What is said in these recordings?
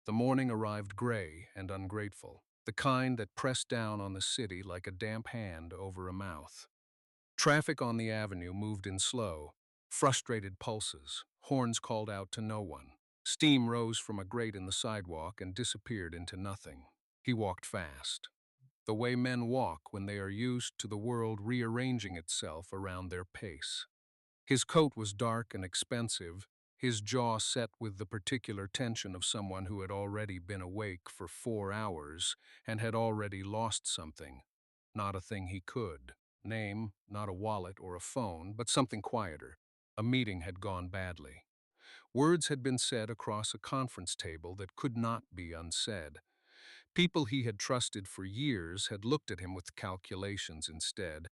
The morning arrived gray and ungrateful, the kind that pressed down on the city like a damp hand over a mouth. Traffic on the avenue moved in slow, frustrated pulses. Horns called out to no one. Steam rose from a grate in the sidewalk and disappeared into nothing. He walked fast, the way men walk when they are used to the world rearranging itself around their pace. His coat was dark and expensive, his jaw set with the particular tension of someone who had already been awake for 4 hours and had already lost something. Not a thing he could name, not a wallet or a phone, but something quieter. A meeting had gone badly. Words had been said across a conference table that could not be unsaid. People he had trusted for years had looked at him with calculations instead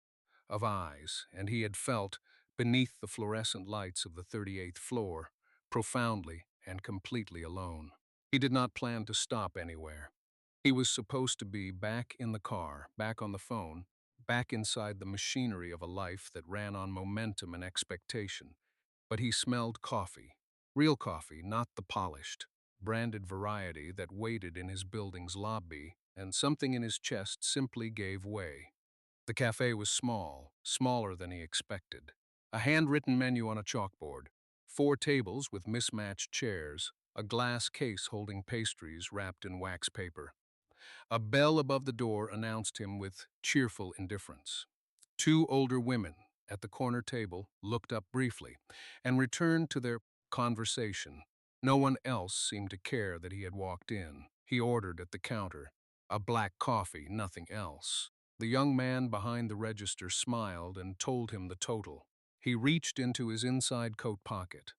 of eyes, and he had felt, beneath the fluorescent lights of the 38th floor, profoundly and completely alone. He did not plan to stop anywhere. He was supposed to be back in the car, back on the phone, back inside the machinery of a life that ran on momentum and expectation. But he smelled coffee. Real coffee, not the polished, branded variety that waited in his building's lobby, and something in his chest simply gave way. The cafe was small, smaller than he expected. A handwritten menu on a chalkboard, 4 tables with mismatched chairs, a glass case holding pastries wrapped in wax paper. A bell above the door announced him with cheerful indifference. 2 older women at the corner table looked up briefly and returned to their conversation. No one else seemed to care that he had walked in. He ordered at the counter, a black coffee, nothing else. The young man behind the register smiled and told him the total. He reached into his inside coat pocket,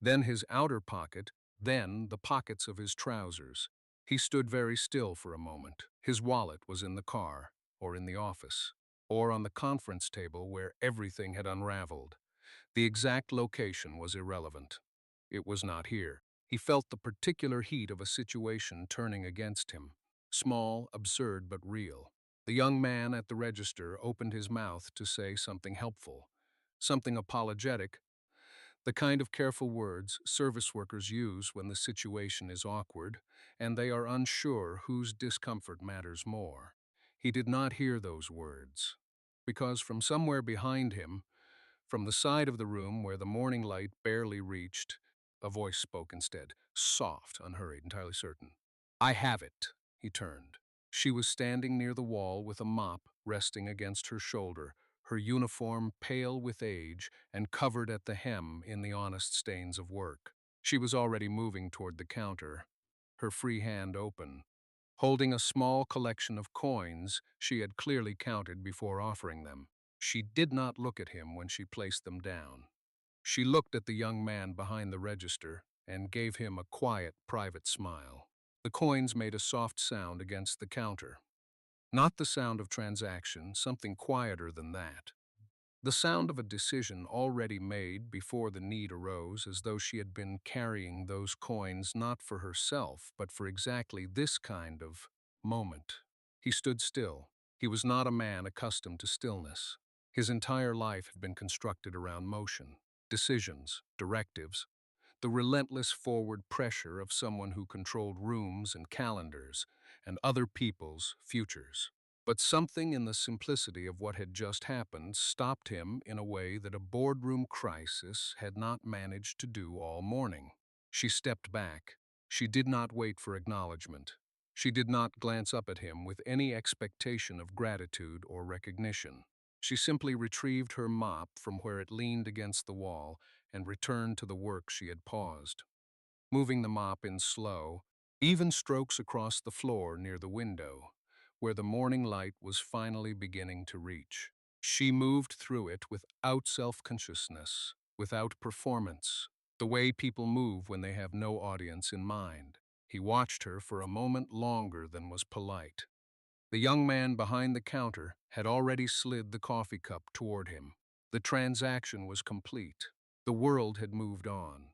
then his outer pocket, then the pockets of his trousers. He stood very still for a moment. His wallet was in the car, or in the office, or on the conference table where everything had unraveled. The exact location was irrelevant. It was not here. He felt the particular heat of a situation turning against him. Small, absurd, but real. The young man at the register opened his mouth to say something helpful, something apologetic, the kind of careful words service workers use when the situation is awkward and they are unsure whose discomfort matters more. He did not hear those words, because from somewhere behind him, from the side of the room where the morning light barely reached, a voice spoke instead, soft, unhurried, entirely certain. "I have it." He turned. She was standing near the wall with a mop resting against her shoulder, her uniform pale with age and covered at the hem in the honest stains of work. She was already moving toward the counter, her free hand open, holding a small collection of coins she had clearly counted before offering them. She did not look at him when she placed them down. She looked at the young man behind the register and gave him a quiet, private smile. The coins made a soft sound against the counter. Not the sound of transaction, something quieter than that. The sound of a decision already made before the need arose, as though she had been carrying those coins not for herself, but for exactly this kind of moment. He stood still. He was not a man accustomed to stillness. His entire life had been constructed around motion, decisions, directives, the relentless forward pressure of someone who controlled rooms and calendars and other people's futures. But something in the simplicity of what had just happened stopped him in a way that a boardroom crisis had not managed to do all morning. She stepped back. She did not wait for acknowledgement. She did not glance up at him with any expectation of gratitude or recognition. She simply retrieved her mop from where it leaned against the wall and returned to the work she had paused, moving the mop in slow, even strokes across the floor near the window, where the morning light was finally beginning to reach. She moved through it without self-consciousness, without performance, the way people move when they have no audience in mind. He watched her for a moment longer than was polite. The young man behind the counter had already slid the coffee cup toward him. The transaction was complete. The world had moved on.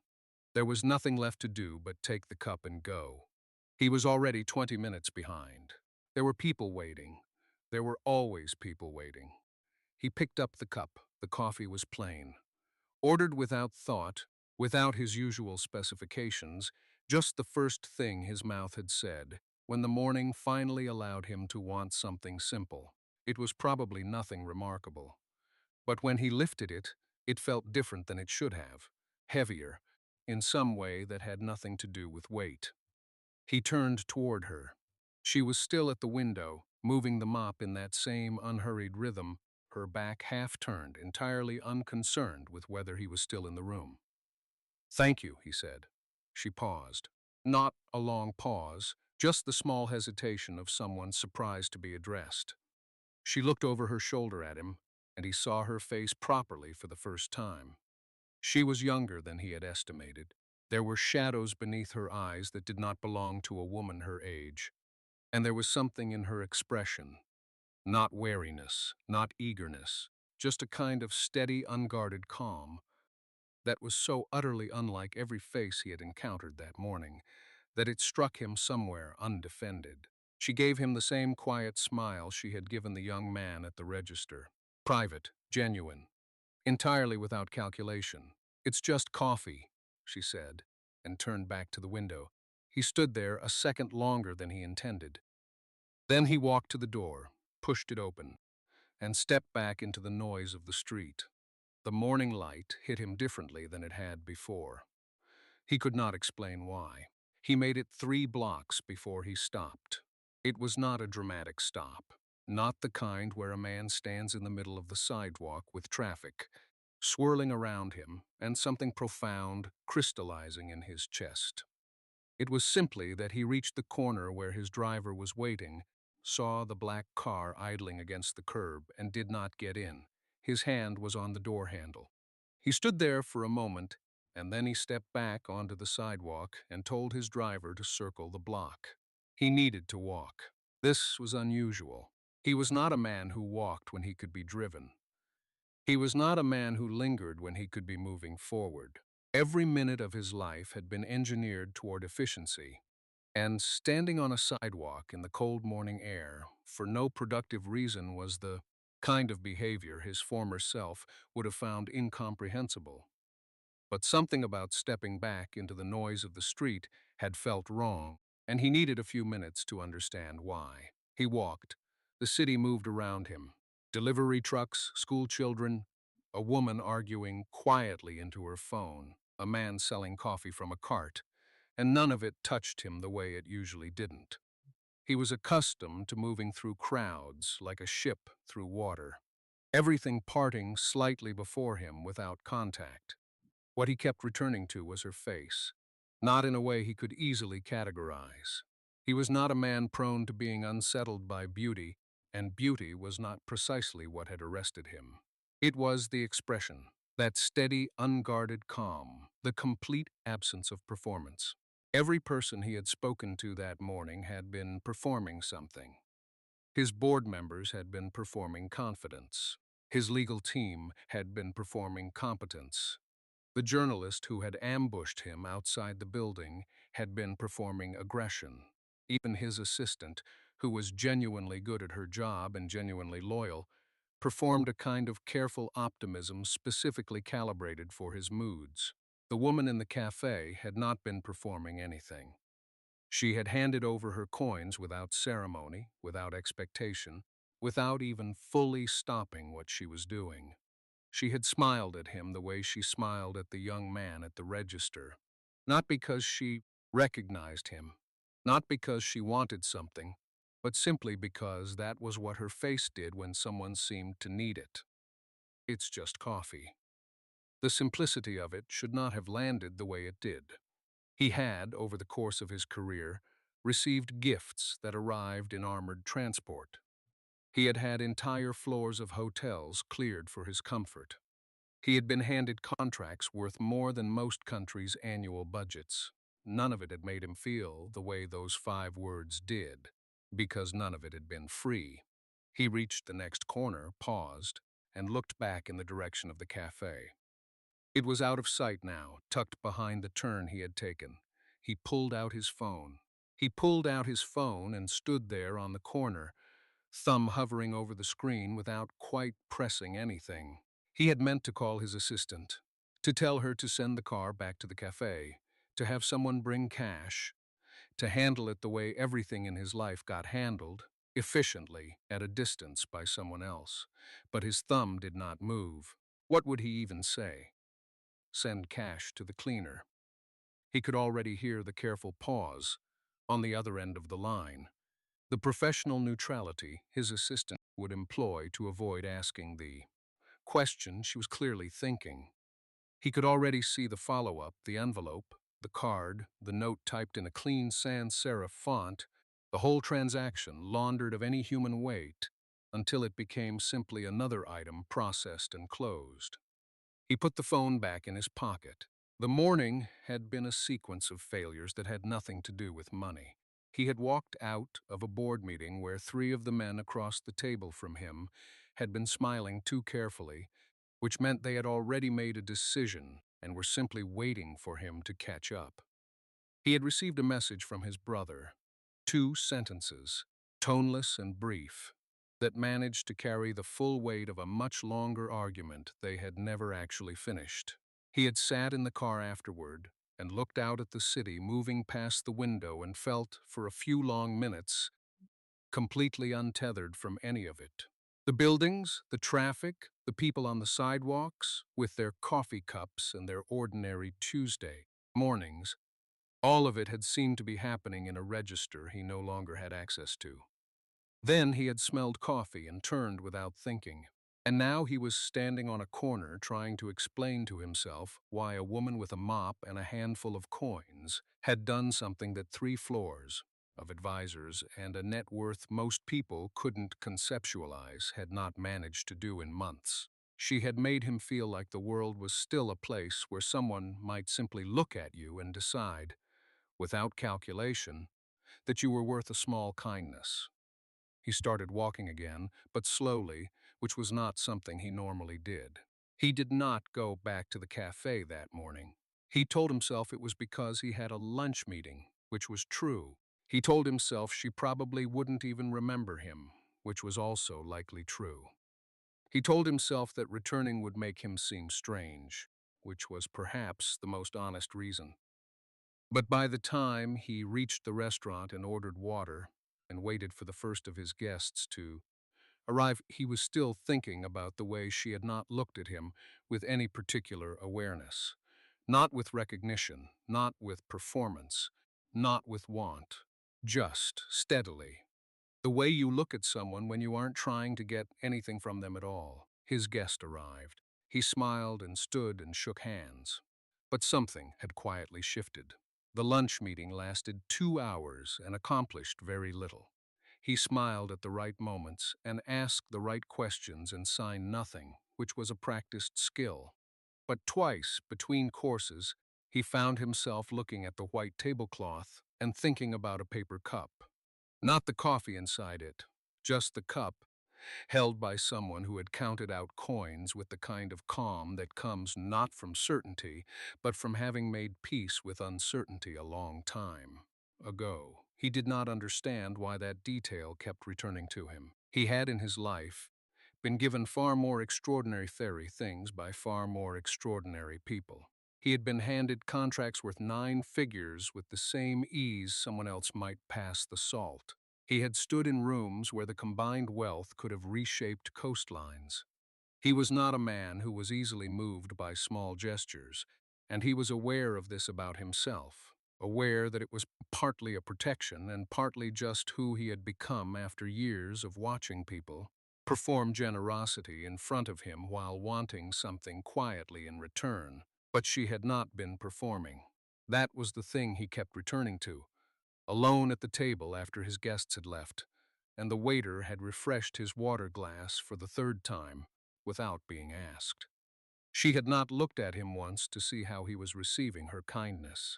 There was nothing left to do but take the cup and go. He was already 20 minutes behind. There were people waiting. There were always people waiting. He picked up the cup. The coffee was plain. Ordered without thought, without his usual specifications, Just the first thing his mouth had said, when the morning finally allowed him to want something simple. It was probably nothing remarkable. But when he lifted it, it felt different than it should have, heavier, in some way that had nothing to do with weight. He turned toward her. She was still at the window, moving the mop in that same unhurried rhythm, her back half turned, entirely unconcerned with whether he was still in the room. "Thank you," he said. She paused. Not a long pause, just the small hesitation of someone surprised to be addressed. She looked over her shoulder at him, and he saw her face properly for the first time. She was younger than he had estimated. There were shadows beneath her eyes that did not belong to a woman her age, and there was something in her expression, not wariness, not eagerness, just a kind of steady, unguarded calm that was so utterly unlike every face he had encountered that morning that it struck him somewhere undefended. She gave him the same quiet smile she had given the young man at the register. Private, genuine, entirely without calculation. "It's just coffee," she said, and turned back to the window. He stood there a second longer than he intended. Then he walked to the door, pushed it open, and stepped back into the noise of the street. The morning light hit him differently than it had before. He could not explain why. He made it 3 blocks before he stopped. It was not a dramatic stop, not the kind where a man stands in the middle of the sidewalk with traffic swirling around him and something profound crystallizing in his chest. It was simply that he reached the corner where his driver was waiting, saw the black car idling against the curb, and did not get in. His hand was on the door handle. He stood there for a moment, and then he stepped back onto the sidewalk and told his driver to circle the block. He needed to walk. This was unusual. He was not a man who walked when he could be driven. He was not a man who lingered when he could be moving forward. Every minute of his life had been engineered toward efficiency, and standing on a sidewalk in the cold morning air for no productive reason was the kind of behavior his former self would have found incomprehensible. But something about stepping back into the noise of the street had felt wrong, and he needed a few minutes to understand why. He walked. The city moved around him. Delivery trucks, school children, a woman arguing quietly into her phone, a man selling coffee from a cart, and none of it touched him the way it usually didn't. He was accustomed to moving through crowds like a ship through water, everything parting slightly before him without contact. What he kept returning to was her face, not in a way he could easily categorize. He was not a man prone to being unsettled by beauty, and beauty was not precisely what had arrested him. It was the expression, that steady, unguarded calm, the complete absence of performance. Every person he had spoken to that morning had been performing something. His board members had been performing confidence. His legal team had been performing competence. The journalist who had ambushed him outside the building had been performing aggression. Even his assistant, who was genuinely good at her job and genuinely loyal, performed a kind of careful optimism specifically calibrated for his moods. The woman in the cafe had not been performing anything. She had handed over her coins without ceremony, without expectation, without even fully stopping what she was doing. She had smiled at him the way she smiled at the young man at the register, not because she recognized him, not because she wanted something, but simply because that was what her face did when someone seemed to need it. "It's just coffee." The simplicity of it should not have landed the way it did. He had, over the course of his career, received gifts that arrived in armored transport. He had had entire floors of hotels cleared for his comfort. He had been handed contracts worth more than most countries' annual budgets. None of it had made him feel the way those 5 words did, because none of it had been free. He reached the next corner, paused, and looked back in the direction of the cafe. It was out of sight now, tucked behind the turn he had taken. He pulled out his phone. He pulled out his phone and stood there on the corner, thumb hovering over the screen without quite pressing anything. He had meant to call his assistant, to tell her to send the car back to the cafe, to have someone bring cash, to handle it the way everything in his life got handled, efficiently, at a distance by someone else. But his thumb did not move. What would he even say? Send cash to the cleaner. He could already hear the careful pause on the other end of the line, the professional neutrality his assistant would employ to avoid asking the question she was clearly thinking. He could already see the follow-up, the envelope, the card, the note typed in a clean sans serif font, the whole transaction laundered of any human weight until it became simply another item processed and closed. He put the phone back in his pocket. The morning had been a sequence of failures that had nothing to do with money. He had walked out of a board meeting where three of the men across the table from him had been smiling too carefully, which meant they had already made a decision and were simply waiting for him to catch up. He had received a message from his brother, 2 sentences, toneless and brief, that managed to carry the full weight of a much longer argument they had never actually finished. He had sat in the car afterward and looked out at the city moving past the window and felt, for a few long minutes, completely untethered from any of it. The buildings, the traffic, the people on the sidewalks, with their coffee cups and their ordinary Tuesday mornings, all of it had seemed to be happening in a register he no longer had access to. Then he had smelled coffee and turned without thinking. And now he was standing on a corner trying to explain to himself why a woman with a mop and a handful of coins had done something that 3 floors of advisors and a net worth most people couldn't conceptualize had not managed to do in months. She had made him feel like the world was still a place where someone might simply look at you and decide, without calculation, that you were worth a small kindness. He started walking again, but slowly, which was not something he normally did. He did not go back to the cafe that morning. He told himself it was because he had a lunch meeting, which was true. He told himself she probably wouldn't even remember him, which was also likely true. He told himself that returning would make him seem strange, which was perhaps the most honest reason. But by the time he reached the restaurant and ordered water and waited for the first of his guests to arrive, he was still thinking about the way she had not looked at him with any particular awareness. Not with recognition, not with performance, not with want. Just, steadily. The way you look at someone when you aren't trying to get anything from them at all. His guest arrived. He smiled and stood and shook hands. But something had quietly shifted. The lunch meeting lasted 2 hours and accomplished very little. He smiled at the right moments and asked the right questions and signed nothing, which was a practiced skill. But twice, between courses, he found himself looking at the white tablecloth and thinking about a paper cup. Not the coffee inside it, just the cup, held by someone who had counted out coins with the kind of calm that comes not from certainty, but from having made peace with uncertainty a long time ago. He did not understand why that detail kept returning to him. He had in his life been given far more extraordinary fairy things by far more extraordinary people. He had been handed contracts worth 9 figures with the same ease someone else might pass the salt. He had stood in rooms where the combined wealth could have reshaped coastlines. He was not a man who was easily moved by small gestures, and he was aware of this about himself, aware that it was partly a protection and partly just who he had become after years of watching people perform generosity in front of him while wanting something quietly in return. But she had not been performing. That was the thing he kept returning to, alone at the table after his guests had left, and the waiter had refreshed his water glass for the third time without being asked. She had not looked at him once to see how he was receiving her kindness.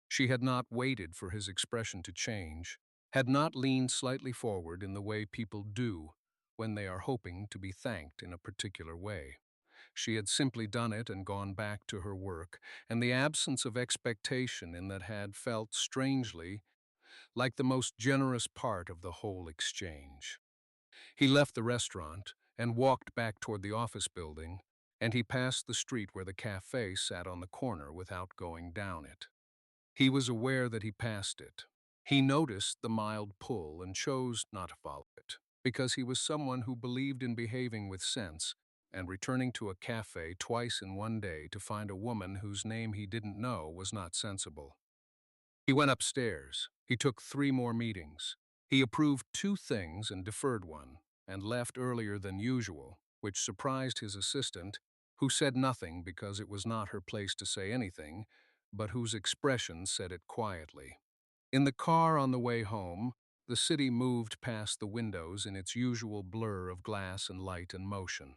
She had not waited for his expression to change, had not leaned slightly forward in the way people do when they are hoping to be thanked in a particular way. She had simply done it and gone back to her work, and the absence of expectation in that had felt strangely like the most generous part of the whole exchange. He left the restaurant and walked back toward the office building, and he passed the street where the cafe sat on the corner without going down it. He was aware that he passed it. He noticed the mild pull and chose not to follow it, because he was someone who believed in behaving with sense and returning to a cafe twice in one day to find a woman whose name he didn't know was not sensible. He went upstairs. He took 3 more meetings. He approved 2 things and deferred one, and left earlier than usual, which surprised his assistant, who said nothing because it was not her place to say anything, but whose expression said it quietly. In the car on the way home, the city moved past the windows in its usual blur of glass and light and motion.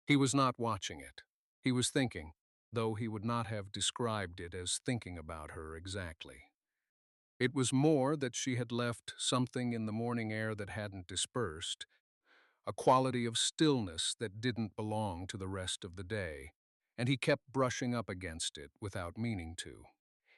He was not watching it. He was thinking, though he would not have described it as thinking about her exactly. It was more that she had left something in the morning air that hadn't dispersed, a quality of stillness that didn't belong to the rest of the day, and he kept brushing up against it without meaning to.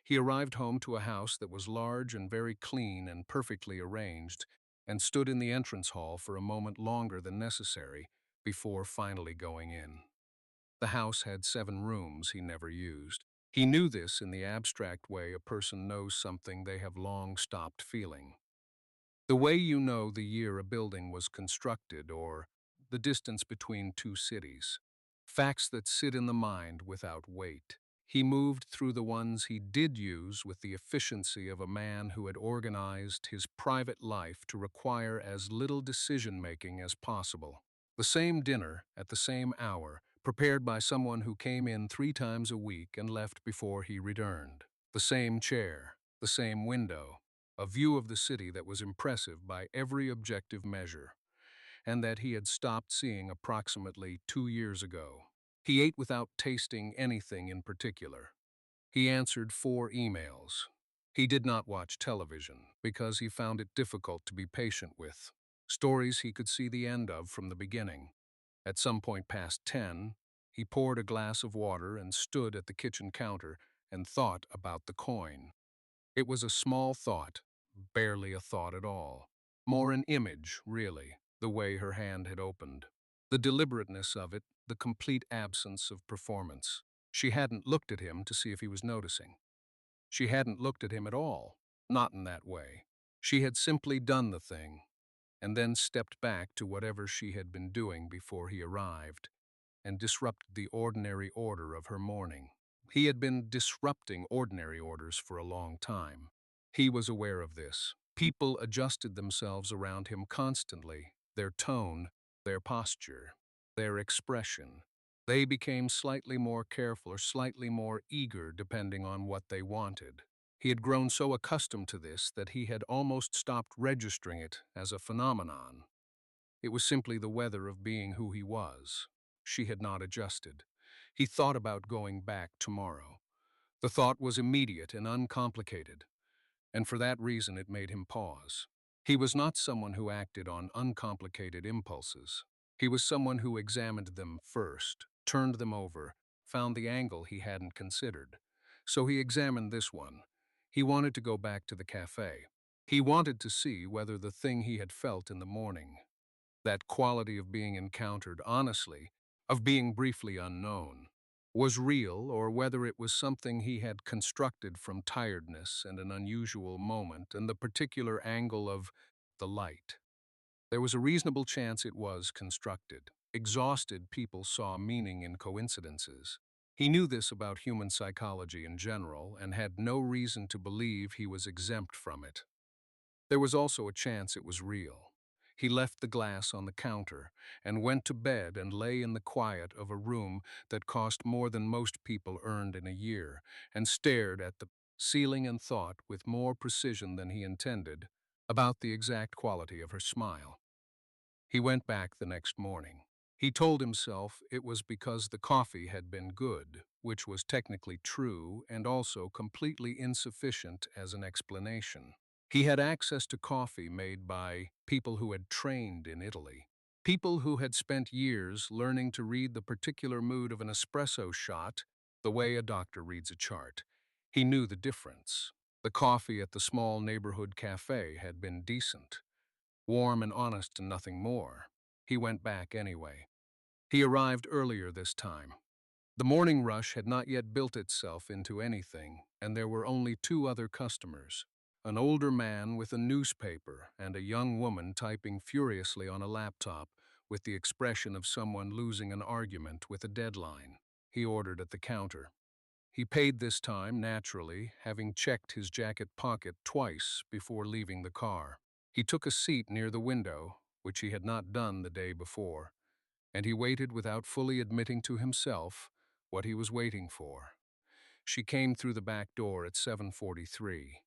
He arrived home to a house that was large and very clean and perfectly arranged, and stood in the entrance hall for a moment longer than necessary before finally going in. The house had 7 rooms he never used. He knew this in the abstract way a person knows something they have long stopped feeling. The way you know the year a building was constructed or the distance between 2 cities. Facts that sit in the mind without weight. He moved through the ones he did use with the efficiency of a man who had organized his private life to require as little decision-making as possible. The same dinner at the same hour, prepared by someone who came in 3 times a week and left before he returned. The same chair, the same window, a view of the city that was impressive by every objective measure, and that he had stopped seeing approximately 2 years ago. He ate without tasting anything in particular. He answered 4 emails. He did not watch television because he found it difficult to be patient with. Stories he could see the end of from the beginning. At some point past 10, he poured a glass of water and stood at the kitchen counter and thought about the coin. It was a small thought, barely a thought at all. More an image, really, the way her hand had opened. The deliberateness of it, the complete absence of performance. She hadn't looked at him to see if he was noticing. She hadn't looked at him at all, not in that way. She had simply done the thing, and then stepped back to whatever she had been doing before he arrived, and disrupted the ordinary order of her morning. He had been disrupting ordinary orders for a long time. He was aware of this. People adjusted themselves around him constantly, their tone, their posture, their expression. They became slightly more careful or slightly more eager depending on what they wanted. He had grown so accustomed to this that he had almost stopped registering it as a phenomenon. It was simply the weather of being who he was. She had not adjusted. He thought about going back tomorrow. The thought was immediate and uncomplicated, and for that reason it made him pause. He was not someone who acted on uncomplicated impulses. He was someone who examined them first, turned them over, found the angle he hadn't considered. So he examined this one. He wanted to go back to the cafe. He wanted to see whether the thing he had felt in the morning, that quality of being encountered honestly, of being briefly unknown, was real or whether it was something he had constructed from tiredness and an unusual moment and the particular angle of the light. There was a reasonable chance it was constructed. Exhausted people saw meaning in coincidences. He knew this about human psychology in general and had no reason to believe he was exempt from it. There was also a chance it was real. He left the glass on the counter and went to bed and lay in the quiet of a room that cost more than most people earned in a year and stared at the ceiling and thought with more precision than he intended about the exact quality of her smile. He went back the next morning. He told himself it was because the coffee had been good, which was technically true and also completely insufficient as an explanation. He had access to coffee made by people who had trained in Italy, people who had spent years learning to read the particular mood of an espresso shot the way a doctor reads a chart. He knew the difference. The coffee at the small neighborhood cafe had been decent, warm and honest and nothing more. He went back anyway. He arrived earlier this time. The morning rush had not yet built itself into anything, and there were only two other customers: an older man with a newspaper and a young woman typing furiously on a laptop with the expression of someone losing an argument with a deadline. He ordered at the counter. He paid this time, naturally, having checked his jacket pocket twice before leaving the car. He took a seat near the window, which he had not done the day before, and he waited without fully admitting to himself what he was waiting for. She came through the back door at 7:43.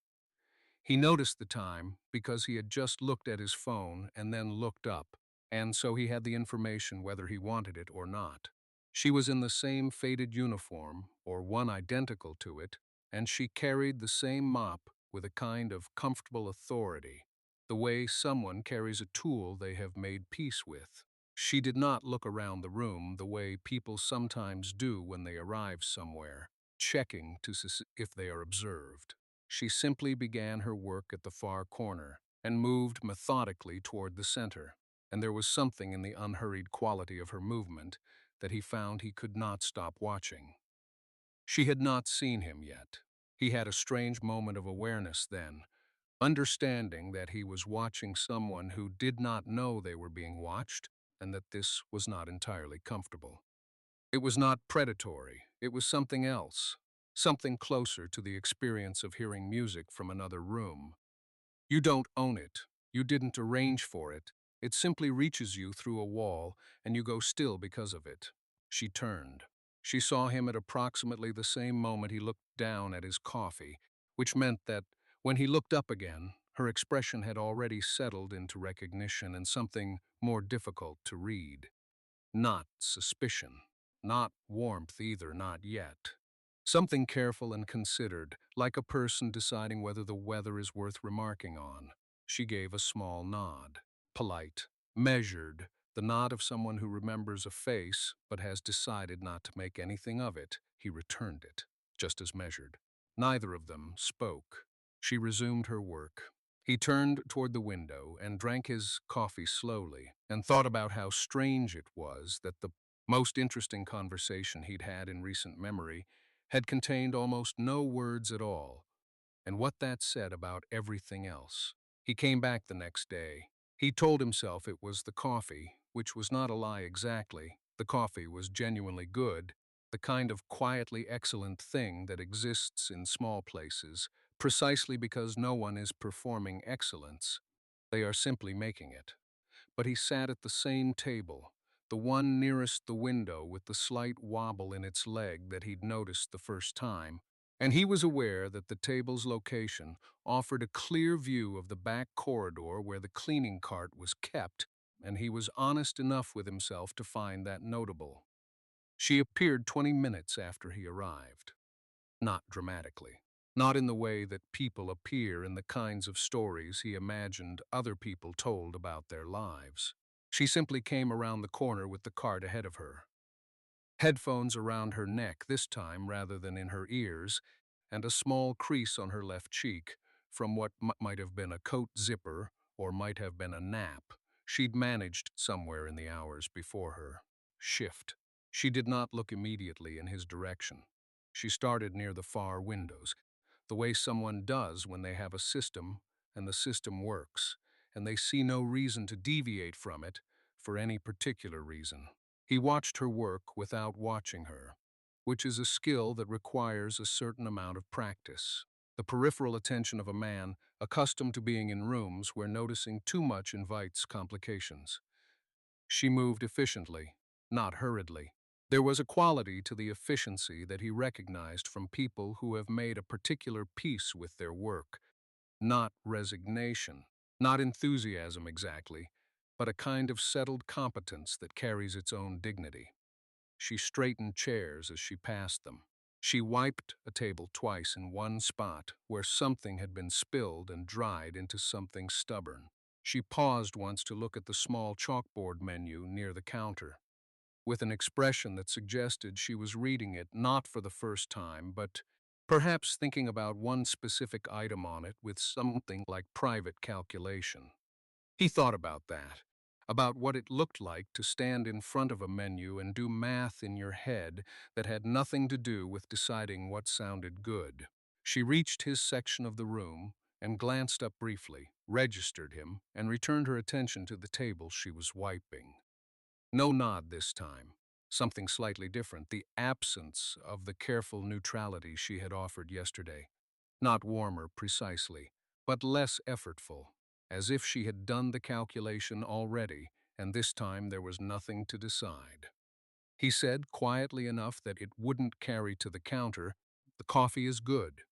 He noticed the time because he had just looked at his phone and then looked up, and so he had the information whether he wanted it or not. She was in the same faded uniform, or one identical to it, and she carried the same mop with a kind of comfortable authority, the way someone carries a tool they have made peace with. She did not look around the room the way people sometimes do when they arrive somewhere, checking to see if they are observed. She simply began her work at the far corner and moved methodically toward the center, and there was something in the unhurried quality of her movement that he found he could not stop watching. She had not seen him yet. He had a strange moment of awareness then, understanding that he was watching someone who did not know they were being watched, and that this was not entirely comfortable. It was not predatory, it was something else, something closer to the experience of hearing music from another room. You don't own it, you didn't arrange for it, it simply reaches you through a wall, and you go still because of it. She turned. She saw him at approximately the same moment he looked down at his coffee, which meant that, when he looked up again, her expression had already settled into recognition and something more difficult to read. Not suspicion. Not warmth either, not yet. Something careful and considered, like a person deciding whether the weather is worth remarking on. She gave a small nod. Polite. Measured. The nod of someone who remembers a face but has decided not to make anything of it. He returned it, just as measured. Neither of them spoke. She resumed her work. He turned toward the window and drank his coffee slowly, and thought about how strange it was that the most interesting conversation he'd had in recent memory had contained almost no words at all, and what that said about everything else. He came back the next day. He told himself it was the coffee, which was not a lie exactly. The coffee was genuinely good, the kind of quietly excellent thing that exists in small places, precisely because no one is performing excellence. They are simply making it. But he sat at the same table, the one nearest the window with the slight wobble in its leg that he'd noticed the first time, and he was aware that the table's location offered a clear view of the back corridor where the cleaning cart was kept, and he was honest enough with himself to find that notable. She appeared 20 minutes after he arrived. Not dramatically. Not in the way that people appear in the kinds of stories he imagined other people told about their lives. She simply came around the corner with the cart ahead of her. Headphones around her neck this time rather than in her ears, and a small crease on her left cheek from what might have been a coat zipper or might have been a nap she'd managed somewhere in the hours before her shift. She did not look immediately in his direction. She started near the far windows, the way someone does when they have a system and the system works, and they see no reason to deviate from it for any particular reason. He watched her work without watching her, which is a skill that requires a certain amount of practice. The peripheral attention of a man accustomed to being in rooms where noticing too much invites complications. She moved efficiently, not hurriedly. There was a quality to the efficiency that he recognized from people who have made a particular peace with their work. Not resignation, not enthusiasm exactly, but a kind of settled competence that carries its own dignity. She straightened chairs as she passed them. She wiped a table twice in one spot where something had been spilled and dried into something stubborn. She paused once to look at the small chalkboard menu near the counter, with an expression that suggested she was reading it not for the first time, but perhaps thinking about one specific item on it with something like private calculation. He thought about that. about what it looked like to stand in front of a menu and do math in your head that had nothing to do with deciding what sounded good. She reached his section of the room and glanced up briefly, registered him, and returned her attention to the table she was wiping. No nod this time. Something slightly different, the absence of the careful neutrality she had offered yesterday. Not warmer, precisely, but less effortful, as if she had done the calculation already, and this time there was nothing to decide. He said, quietly enough that it wouldn't carry to the counter, "The coffee is good."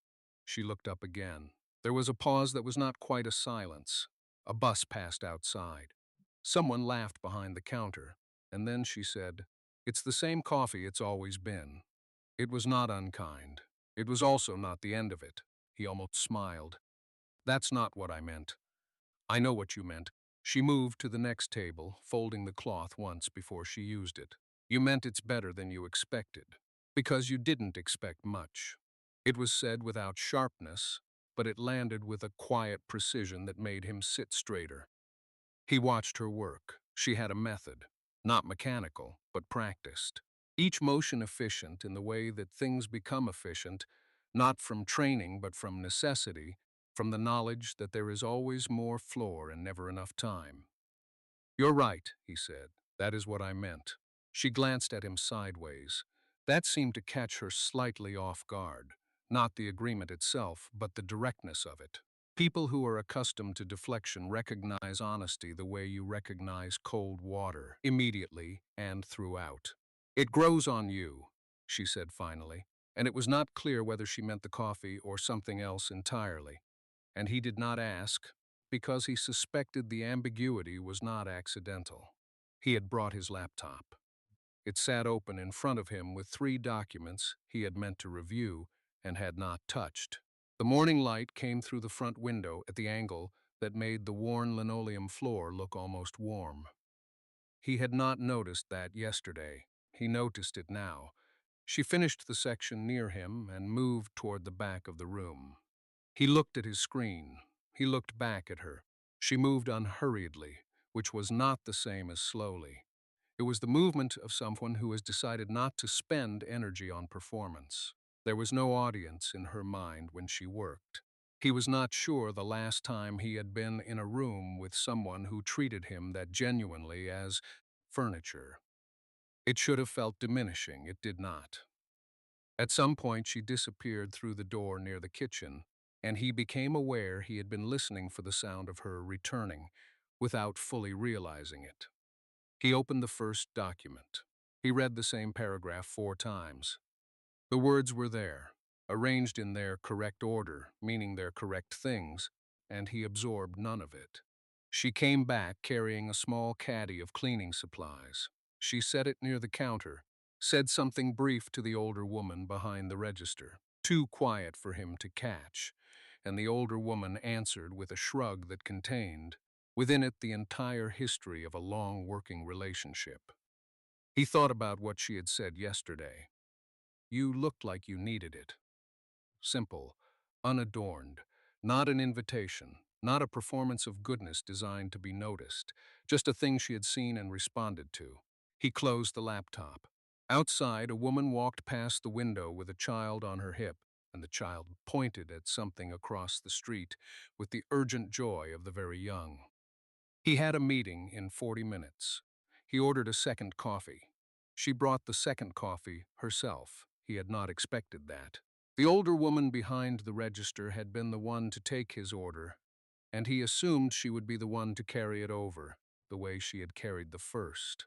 She looked up again. There was a pause that was not quite a silence. A bus passed outside. Someone laughed behind the counter, and then she said, "It's the same coffee it's always been." It was not unkind. It was also not the end of it. He almost smiled. "That's not what I meant." "I know what you meant." She moved to the next table, folding the cloth once before she used it. "You meant it's better than you expected, because you didn't expect much." It was said without sharpness, but it landed with a quiet precision that made him sit straighter. He watched her work. She had a method, not mechanical, but practiced. Each motion efficient in the way that things become efficient, not from training but from necessity, from the knowledge that there is always more floor and never enough time. "You're right," he said. "That is what I meant." She glanced at him sideways. That seemed to catch her slightly off guard. Not the agreement itself, but the directness of it. People who are accustomed to deflection recognize honesty the way you recognize cold water, immediately and throughout. "It grows on you," she said finally, and it was not clear whether she meant the coffee or something else entirely. And he did not ask, because he suspected the ambiguity was not accidental. He had brought his laptop. It sat open in front of him with 3 documents he had meant to review and had not touched. The morning light came through the front window at the angle that made the worn linoleum floor look almost warm. He had not noticed that yesterday. He noticed it now. She finished the section near him and moved toward the back of the room. He looked at his screen. He looked back at her. She moved unhurriedly, which was not the same as slowly. It was the movement of someone who has decided not to spend energy on performance. There was no audience in her mind when she worked. He was not sure the last time he had been in a room with someone who treated him that genuinely as furniture. It should have felt diminishing. It did not. At some point she disappeared through the door near the kitchen, and he became aware he had been listening for the sound of her returning, without fully realizing it. He opened the first document. He read the same paragraph 4 times. The words were there, arranged in their correct order, meaning their correct things, and he absorbed none of it. She came back carrying a small caddy of cleaning supplies. She set it near the counter, said something brief to the older woman behind the register, too quiet for him to catch, and the older woman answered with a shrug that contained, within it, the entire history of a long working relationship. He thought about what she had said yesterday. "You looked like you needed it." Simple, unadorned, not an invitation, not a performance of goodness designed to be noticed, just a thing she had seen and responded to. He closed the laptop. Outside, a woman walked past the window with a child on her hip, and the child pointed at something across the street with the urgent joy of the very young. He had a meeting in 40 minutes. He ordered a second coffee. She brought the second coffee herself. He had not expected that. The older woman behind the register had been the one to take his order, and he assumed she would be the one to carry it over, the way she had carried the first.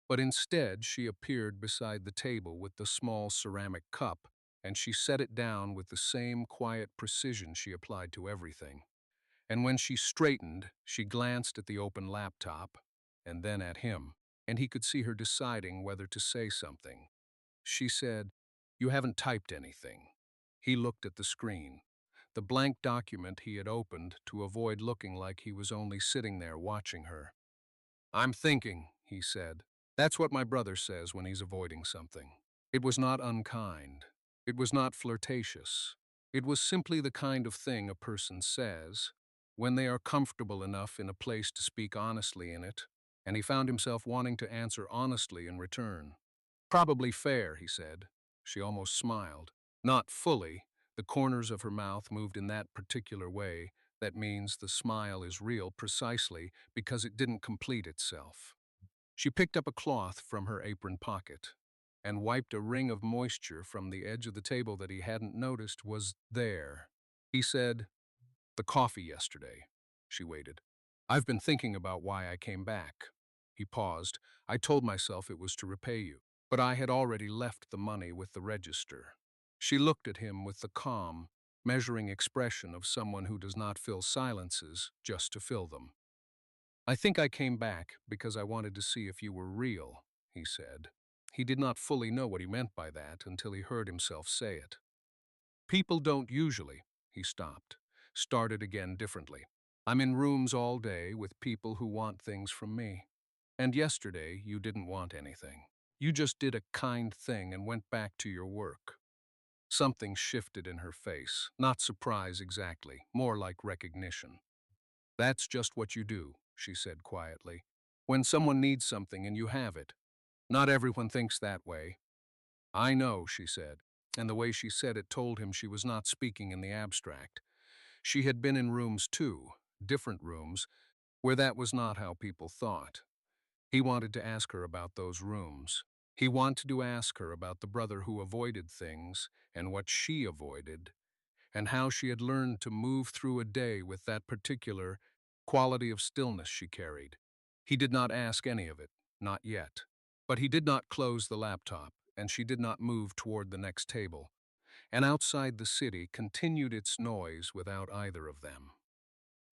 But instead, she appeared beside the table with the small ceramic cup, and she set it down with the same quiet precision she applied to everything. And when she straightened, she glanced at the open laptop, and then at him, and he could see her deciding whether to say something. She said, "You haven't typed anything." He looked at the screen, the blank document he had opened to avoid looking like he was only sitting there watching her. "I'm thinking," he said. That's what my brother says when he's avoiding something. It was not unkind. It was not flirtatious. It was simply the kind of thing a person says when they are comfortable enough in a place to speak honestly in it. and he found himself wanting to answer honestly in return. "Probably fair," he said. She almost smiled. Not fully. The corners of her mouth moved in that particular way. That means the smile is real precisely because it didn't complete itself. She picked up a cloth from her apron pocket and wiped a ring of moisture from the edge of the table that he hadn't noticed was there. He said, "The coffee yesterday." She waited. "I've been thinking about why I came back." He paused. "I told myself it was to repay you, but I had already left the money with the register." She looked at him with the calm, measuring expression of someone who does not fill silences just to fill them. "I think I came back because I wanted to see if you were real," he said. He did not fully know what he meant by that until he heard himself say it. "People don't usually," he stopped, started again differently. "I'm in rooms all day with people who want things from me. And yesterday you didn't want anything. You just did a kind thing and went back to your work." Something shifted in her face, not surprise exactly, more like recognition. "That's just what you do," she said quietly. "When someone needs something and you have it. Not everyone thinks that way." "I know," she said, and the way she said it told him she was not speaking in the abstract. She had been in rooms too, different rooms, where that was not how people thought. He wanted to ask her about those rooms. He wanted to ask her about the brother who avoided things and what she avoided, and how she had learned to move through a day with that particular quality of stillness she carried. He did not ask any of it, not yet. But he did not close the laptop, and she did not move toward the next table. And outside the city continued its noise without either of them.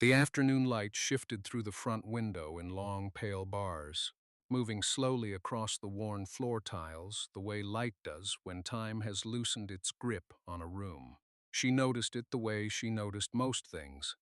The afternoon light shifted through the front window in long, pale bars, moving slowly across the worn floor tiles the way light does when time has loosened its grip on a room. She noticed it the way she noticed most things,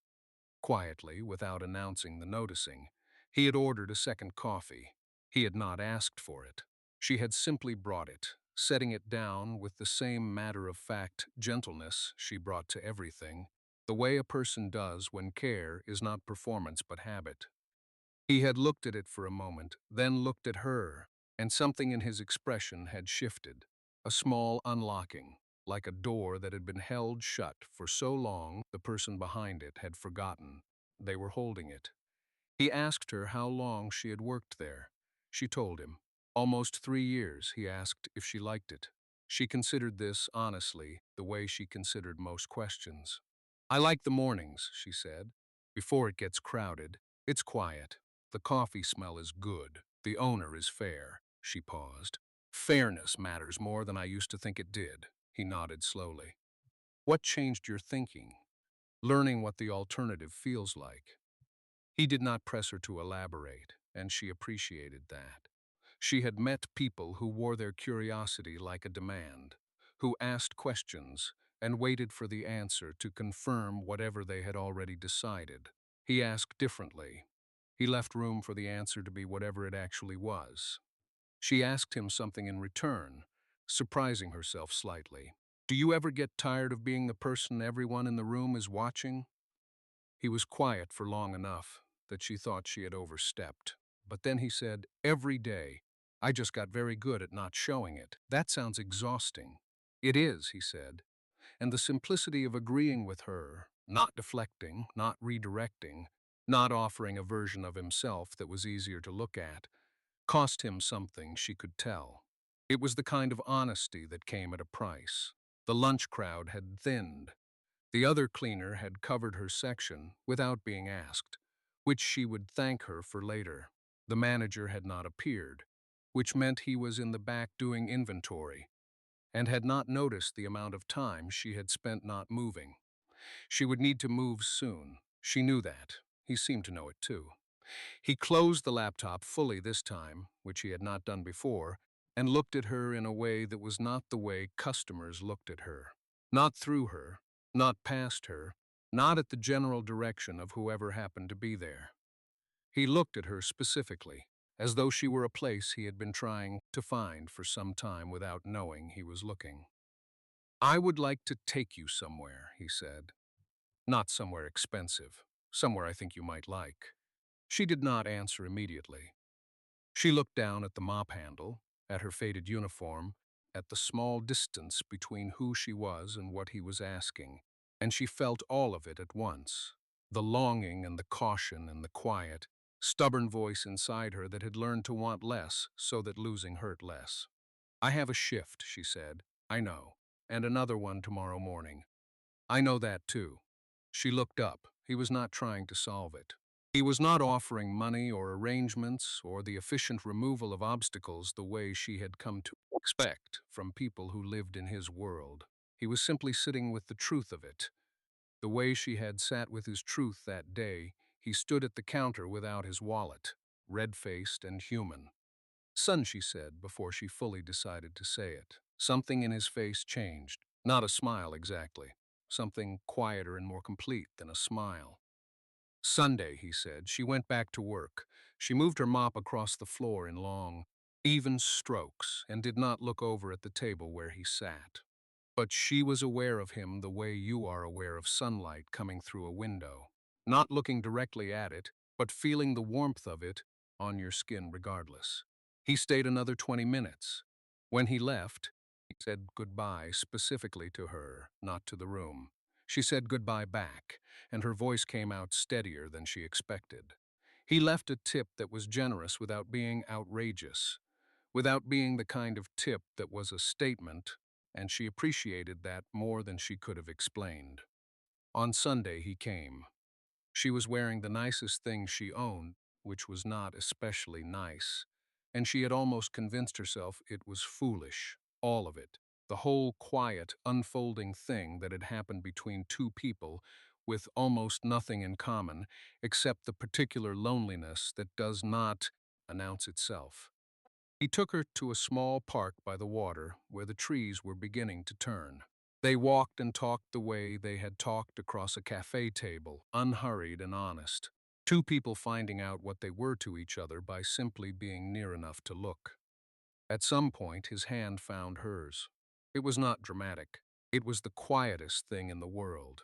quietly, without announcing the noticing. He had ordered a second coffee. He had not asked for it. She had simply brought it, setting it down with the same matter-of-fact gentleness she brought to everything, the way a person does when care is not performance but habit. He had looked at it for a moment, then looked at her, and something in his expression had shifted. A small unlocking, like a door that had been held shut for so long the person behind it had forgotten they were holding it. He asked her how long she had worked there. She told him. Almost 3 years. He asked if she liked it. She considered this, honestly, the way she considered most questions. "I like the mornings," she said. "Before it gets crowded. It's quiet. The coffee smell is good. The owner is fair." She paused. "Fairness matters more than I used to think it did." He nodded slowly. "What changed your thinking?" "Learning what the alternative feels like." He did not press her to elaborate, and she appreciated that. She had met people who wore their curiosity like a demand, who asked questions and waited for the answer to confirm whatever they had already decided. He asked differently. He left room for the answer to be whatever it actually was. She asked him something in return, surprising herself slightly. "Do you ever get tired of being the person everyone in the room is watching?" He was quiet for long enough that she thought she had overstepped. But then he said, "Every day. I just got very good at not showing it. That sounds exhausting." "It is," he said, and the simplicity of agreeing with her, not deflecting, not redirecting, not offering a version of himself that was easier to look at, cost him something she could tell. It was the kind of honesty that came at a price. The lunch crowd had thinned. The other cleaner had covered her section without being asked, which she would thank her for later. The manager had not appeared, which meant he was in the back doing inventory, and had not noticed the amount of time she had spent not moving. She would need to move soon. She knew that. He seemed to know it too. He closed the laptop fully this time, which he had not done before, and looked at her in a way that was not the way customers looked at her. Not through her, not past her, not at the general direction of whoever happened to be there. He looked at her specifically, as though she were a place he had been trying to find for some time without knowing he was looking. "I would like to take you somewhere," he said. "Not somewhere expensive, somewhere I think you might like." She did not answer immediately. She looked down at the mop handle, at her faded uniform, at the small distance between who she was and what he was asking, and she felt all of it at once. The longing and the caution and the quiet, stubborn voice inside her that had learned to want less so that losing hurt less. "I have a shift," she said. "I know. And another one tomorrow morning. I know that too." She looked up. He was not trying to solve it. He was not offering money or arrangements or the efficient removal of obstacles the way she had come to expect from people who lived in his world. He was simply sitting with the truth of it. The way she had sat with his truth that day, he stood at the counter without his wallet, red-faced and human. "Son," she said before she fully decided to say it. Something in his face changed. Not a smile exactly. Something quieter and more complete than a smile. "Sunday," he said. She went back to work. She moved her mop across the floor in long, even strokes and did not look over at the table where he sat. But she was aware of him the way you are aware of sunlight coming through a window. Not looking directly at it, but feeling the warmth of it on your skin regardless. He stayed another 20 minutes. When he left, he said goodbye specifically to her, not to the room. She said goodbye back, and her voice came out steadier than she expected. He left a tip that was generous without being outrageous, without being the kind of tip that was a statement, and she appreciated that more than she could have explained. On Sunday he came. She was wearing the nicest thing she owned, which was not especially nice, and she had almost convinced herself it was foolish, all of it, the whole quiet, unfolding thing that had happened between two people with almost nothing in common except the particular loneliness that does not announce itself. He took her to a small park by the water where the trees were beginning to turn. They walked and talked the way they had talked across a cafe table, unhurried and honest. Two people finding out what they were to each other by simply being near enough to look. At some point, his hand found hers. It was not dramatic. It was the quietest thing in the world.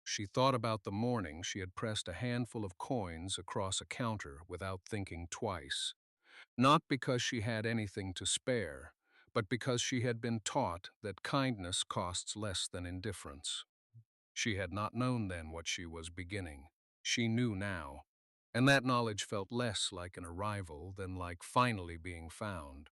She thought about the morning she had pressed a handful of coins across a counter without thinking twice. Not because she had anything to spare, but because she had been taught that kindness costs less than indifference. She had not known then what she was beginning. She knew now, and that knowledge felt less like an arrival than like finally being found.